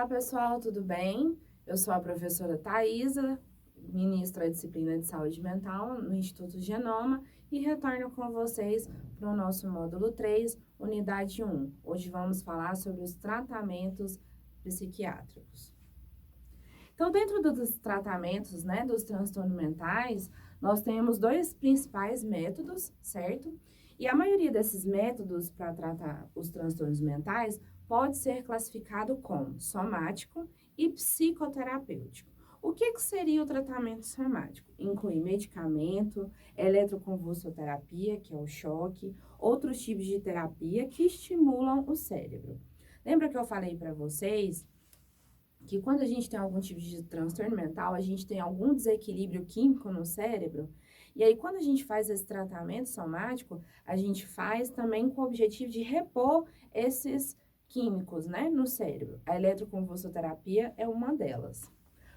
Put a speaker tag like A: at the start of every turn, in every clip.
A: Olá, pessoal, tudo bem? Eu sou a professora Thaisa, ministro da disciplina de saúde mental no Instituto Genoma e retorno com vocês para o nosso módulo 3, unidade 1. Hoje vamos falar sobre os tratamentos psiquiátricos. Então, dentro dos tratamentos, dos transtornos mentais, nós temos dois principais métodos, certo? E a maioria desses métodos para tratar os transtornos mentais pode ser classificado como somático e psicoterapêutico. O que seria o tratamento somático? Inclui medicamento, eletroconvulsoterapia, que é o choque, outros tipos de terapia que estimulam o cérebro. Lembra que eu falei para vocês que quando a gente tem algum tipo de transtorno mental, a gente tem algum desequilíbrio químico no cérebro? E aí, quando a gente faz esse tratamento somático, a gente faz também com o objetivo de repor esses químicos, no cérebro. A eletroconvulsoterapia é uma delas.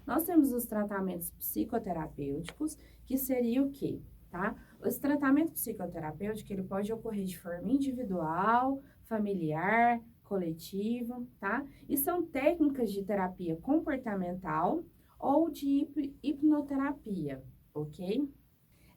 A: Nós temos os tratamentos psicoterapêuticos, que seria o quê? Tá? Esse tratamento psicoterapêutico, ele pode ocorrer de forma individual, familiar, coletivo, tá? E são técnicas de terapia comportamental ou de hipnoterapia, ok?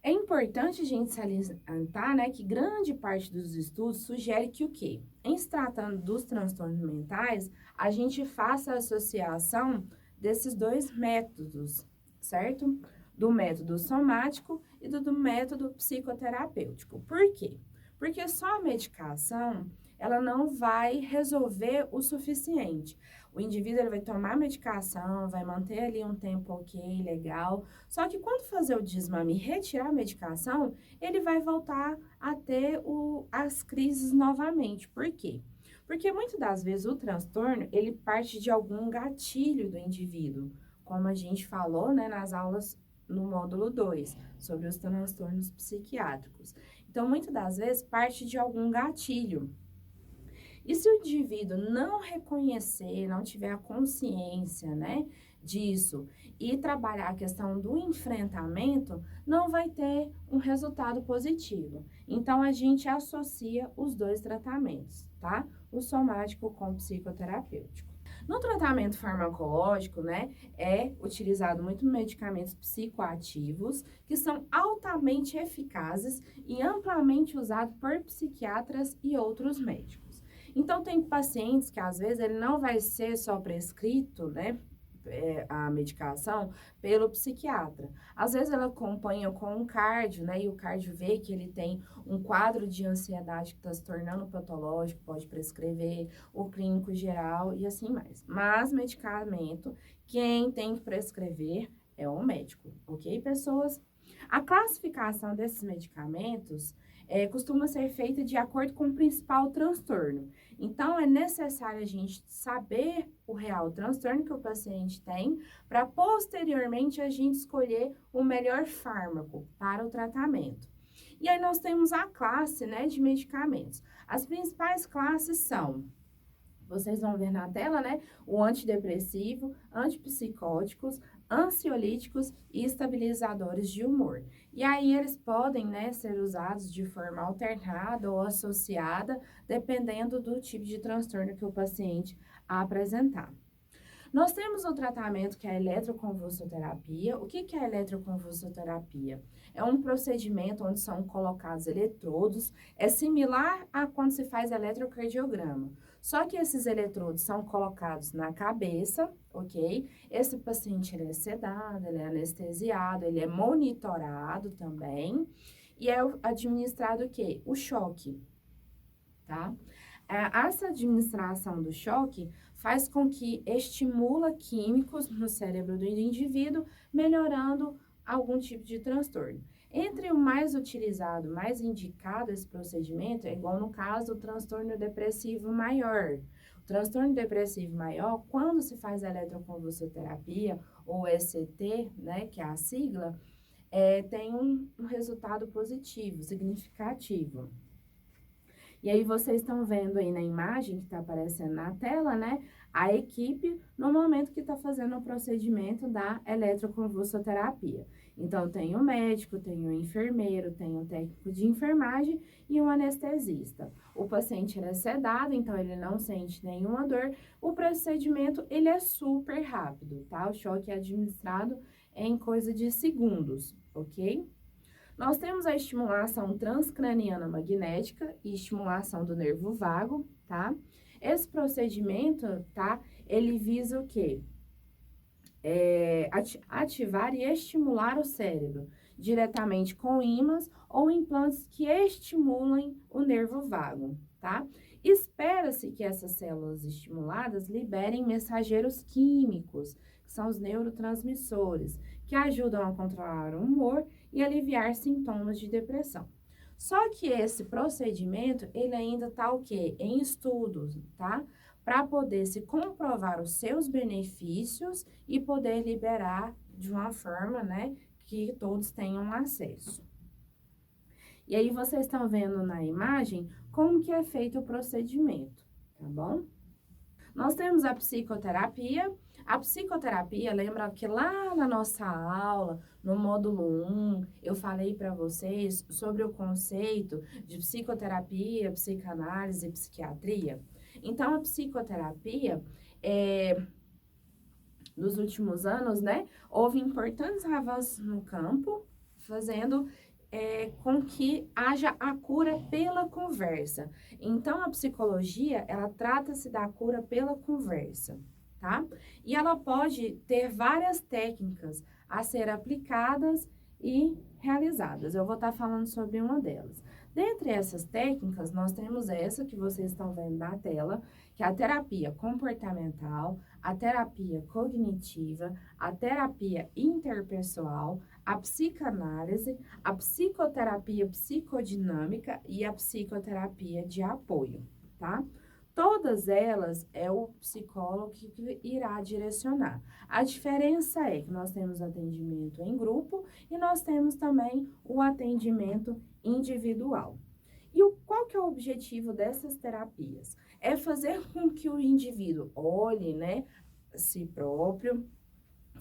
A: É importante a gente salientar, que grande parte dos estudos sugere que o quê? Em se tratando dos transtornos mentais, a gente faça a associação desses dois métodos, certo? Do método somático e do método psicoterapêutico. Por quê? Porque só a medicação, ela não vai resolver o suficiente. O indivíduo ele vai tomar a medicação, vai manter ali um tempo ok, legal. Só que quando fazer o desmame e retirar a medicação, ele vai voltar a ter as crises novamente. Por quê? Porque muitas das vezes o transtorno, ele parte de algum gatilho do indivíduo, como a gente falou, nas aulas no módulo 2, sobre os transtornos psiquiátricos. Então, muitas das vezes, parte de algum gatilho. E se o indivíduo não reconhecer, não tiver a consciência, disso e trabalhar a questão do enfrentamento, não vai ter um resultado positivo. Então, a gente associa os dois tratamentos, tá? O somático com o psicoterapêutico. No tratamento farmacológico, é utilizado muito medicamentos psicoativos, que são altamente eficazes e amplamente usados por psiquiatras e outros médicos. Então, tem pacientes que, às vezes, ele não vai ser só prescrito, a medicação pelo psiquiatra. Às vezes, ela acompanha com um cardio, e o cardio vê que ele tem um quadro de ansiedade que está se tornando patológico, pode prescrever, o clínico geral e assim mais. Mas, medicamento, quem tem que prescrever é o médico, ok, pessoas? A classificação desses medicamentos costuma ser feita de acordo com o principal transtorno. Então, é necessário a gente saber o real transtorno que o paciente tem, para posteriormente a gente escolher o melhor fármaco para o tratamento. E aí nós temos a classe, de medicamentos. As principais classes são, vocês vão ver na tela, o antidepressivo, antipsicóticos, ansiolíticos e estabilizadores de humor. E aí eles podem, ser usados de forma alternada ou associada, dependendo do tipo de transtorno que o paciente apresentar. Nós temos o tratamento que é a eletroconvulsoterapia. O que é a eletroconvulsoterapia? É um procedimento onde são colocados eletrodos, é similar a quando se faz eletrocardiograma. Só que esses eletrodos são colocados na cabeça, ok? Esse paciente ele é sedado, ele é anestesiado, ele é monitorado também. E é administrado o quê? O choque, tá? Essa administração do choque faz com que estimula químicos no cérebro do indivíduo, melhorando algum tipo de transtorno. Entre o mais utilizado, mais indicado esse procedimento, é igual no caso do transtorno depressivo maior. O transtorno depressivo maior, quando se faz a eletroconvulsoterapia, ou ECT, que é a sigla, tem um resultado positivo, significativo. E aí, vocês estão vendo aí na imagem que está aparecendo na tela, a equipe no momento que está fazendo o procedimento da eletroconvulsoterapia. Então, tem o médico, tem o enfermeiro, tem o técnico de enfermagem e o anestesista. O paciente ele é sedado, então ele não sente nenhuma dor. O procedimento, ele é super rápido, tá? O choque é administrado em coisa de segundos, ok? Nós temos a estimulação transcraniana magnética e estimulação do nervo vago, tá? Esse procedimento, tá? Ele visa o quê? Ativar e estimular o cérebro diretamente com ímãs ou implantes que estimulem o nervo vago, tá? Espera-se que essas células estimuladas liberem mensageiros químicos, que são os neurotransmissores, que ajudam a controlar o humor e aliviar sintomas de depressão. Só que esse procedimento, ele ainda está o quê? Em estudos, tá? Para poder se comprovar os seus benefícios e poder liberar de uma forma, né, que todos tenham acesso. E aí, vocês estão vendo na imagem como que é feito o procedimento, tá bom? Nós temos a psicoterapia. A psicoterapia, lembra que lá na nossa aula, no módulo 1, eu falei para vocês sobre o conceito de psicoterapia, psicanálise e psiquiatria? Então, a psicoterapia, nos últimos anos, né, houve importantes avanços no campo, fazendo com que haja a cura pela conversa. Então, a psicologia, ela trata-se da cura pela conversa, tá? E ela pode ter várias técnicas a ser aplicadas e realizadas. Eu vou estar falando sobre uma delas. Dentre essas técnicas, nós temos essa que vocês estão vendo na tela, que é a terapia comportamental, a terapia cognitiva, a terapia interpessoal, a psicanálise, a psicoterapia psicodinâmica e a psicoterapia de apoio, tá? Todas elas é o psicólogo que irá direcionar. A diferença é que nós temos atendimento em grupo e nós temos também o atendimento individual. E qual que é o objetivo dessas terapias? É fazer com que o indivíduo olhe, né, si próprio,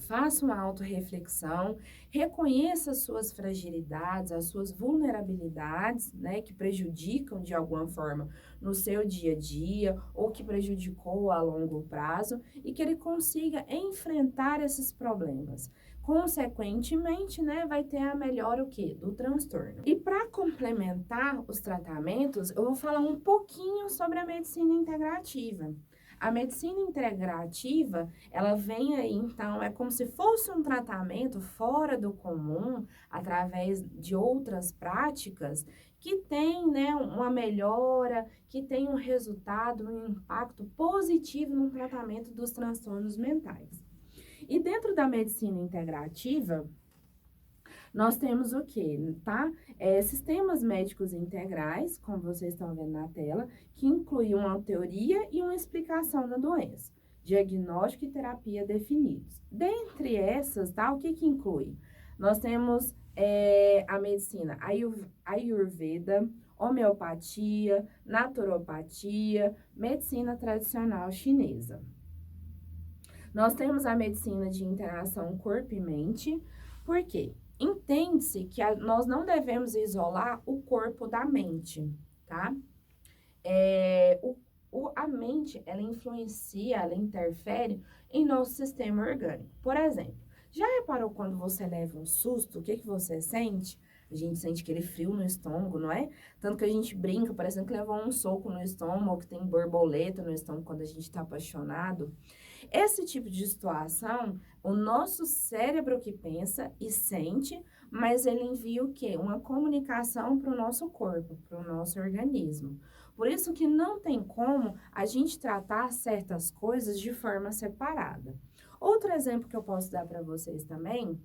A: faça uma autorreflexão, reconheça as suas fragilidades, as suas vulnerabilidades, né, que prejudicam de alguma forma no seu dia a dia ou que prejudicou a longo prazo e que ele consiga enfrentar esses problemas. Consequentemente, né, vai ter a melhora o quê? Do transtorno. E para complementar os tratamentos, eu vou falar um pouquinho sobre a medicina integrativa. A medicina integrativa, ela vem aí, então, é como se fosse um tratamento fora do comum, através de outras práticas, que tem, né, uma melhora, que tem um resultado, um impacto positivo no tratamento dos transtornos mentais. E dentro da medicina integrativa, nós temos o quê, tá? Sistemas médicos integrais, como vocês estão vendo na tela, que inclui uma teoria e uma explicação da doença, diagnóstico e terapia definidos. Dentre essas, tá? O que que inclui? Nós temos a medicina Ayurveda, homeopatia, naturopatia, medicina tradicional chinesa. Nós temos a medicina de interação corpo e mente, por quê? Entende-se que nós não devemos isolar o corpo da mente, tá? A mente, ela influencia, ela interfere em nosso sistema orgânico. Por exemplo, já reparou quando você leva um susto, o que que você sente? A gente sente aquele frio no estômago, não é? Tanto que a gente brinca, parecendo que levou um soco no estômago, que tem borboleta no estômago quando a gente tá apaixonado. Esse tipo de situação, o nosso cérebro que pensa e sente, mas ele envia o quê? Uma comunicação para o nosso corpo, para o nosso organismo. Por isso que não tem como a gente tratar certas coisas de forma separada. Outro exemplo que eu posso dar para vocês também,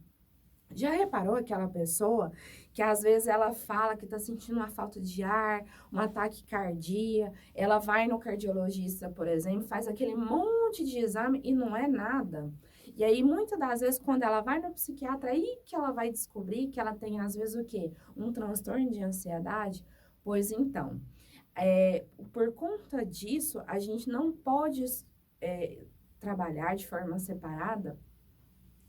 A: já reparou aquela pessoa que às vezes ela fala que está sentindo uma falta de ar, um ataque cardíaco, ela vai no cardiologista, por exemplo, faz aquele monte de exame e não é nada. E aí, muitas das vezes, quando ela vai no psiquiatra, aí que ela vai descobrir que ela tem, às vezes, o quê? Um transtorno de ansiedade? Pois então, por conta disso, a gente não pode trabalhar de forma separada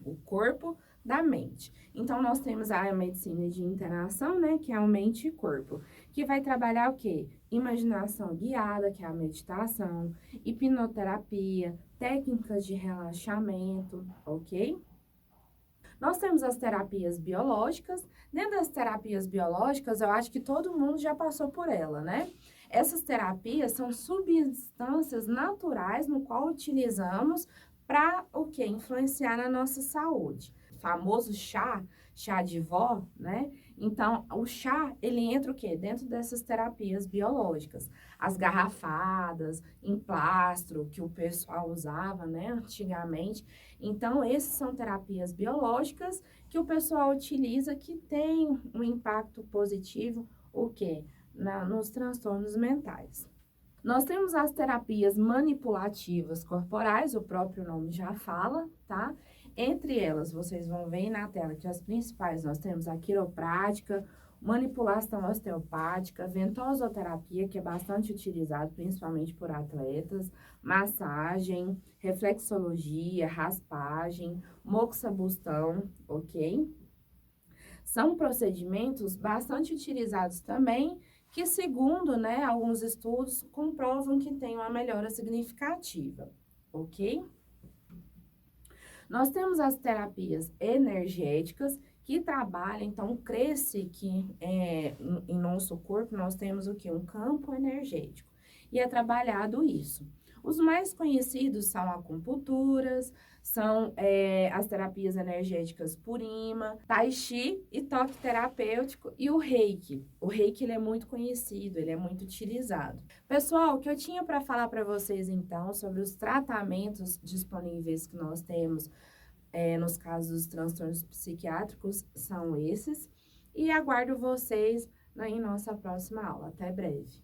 A: o corpo da mente. Então, nós temos a medicina de interação, né, que é o mente e corpo, que vai trabalhar o quê? Imaginação guiada, que é a meditação, hipnoterapia, técnicas de relaxamento, ok? Nós temos as terapias biológicas. Dentro das terapias biológicas, eu acho que todo mundo já passou por ela, né? Essas terapias são substâncias naturais no qual utilizamos para o quê? Influenciar na nossa saúde. O famoso chá de vó, né? Então, o chá, ele entra o quê? Dentro dessas terapias biológicas. As garrafadas em plastro que o pessoal usava, né, antigamente. Então, essas são terapias biológicas que o pessoal utiliza que tem um impacto positivo, o quê? Nos transtornos mentais. Nós temos as terapias manipulativas corporais, o próprio nome já fala, tá? Entre elas, vocês vão ver na tela que as principais nós temos a quiroprática, manipulação osteopática, ventosoterapia, que é bastante utilizado principalmente por atletas, massagem, reflexologia, raspagem, moxabustão, ok? São procedimentos bastante utilizados também, que segundo, né, alguns estudos comprovam que tem uma melhora significativa, ok? Nós temos as terapias energéticas, que trabalham, então, cresce que em nosso corpo nós temos o que? Um campo energético. E é trabalhado isso. Os mais conhecidos são acupunturas, são as terapias energéticas por imã, tai chi e toque terapêutico e o reiki. O reiki ele é muito conhecido, ele é muito utilizado. Pessoal, o que eu tinha para falar para vocês então sobre os tratamentos disponíveis que nós temos nos casos dos transtornos psiquiátricos são esses. E aguardo vocês em nossa próxima aula. Até breve.